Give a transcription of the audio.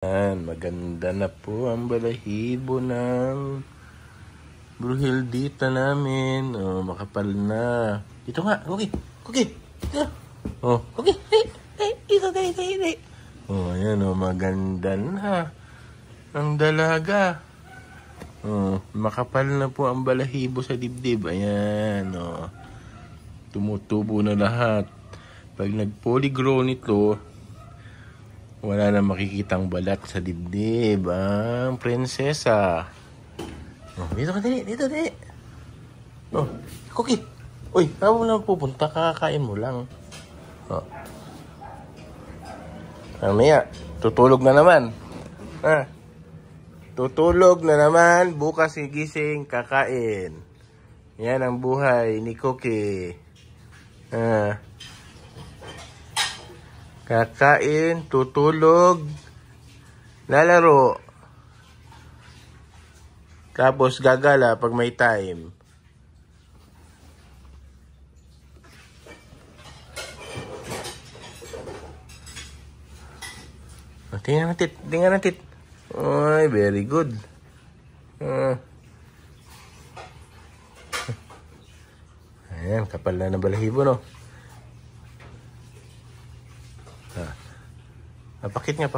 Maganda na po ang balahibo ng bruhildita namin. Oh, makapal na. Dito nga, Cookie. Cookie. Dito. Oh, Cookie. Dito. Oh, ayan oh, maganda na. Ang dalaga. Oh, makapal na po ang balahibo sa dibdib. Ayan oh. Tumutubo na lahat. Pag nag-polygrown ito, wala na makikitang balat sa dibdib. Ang prinsesa. Oh, dito ka, dali. Dito. Oh, Cookie. Uy, saan mo lang pupunta? Kakakain mo lang. Oh. Mamaya, tutulog na naman. Tutulog na naman. Bukas gising, kakain. Yan ang buhay ni Cookie. Kakain, tutulog, lalaro. Tapos gagala pag may time. Tingnan natin. Ay, very good. Ayan, kapal na ng balahibo, no? Pakit nga.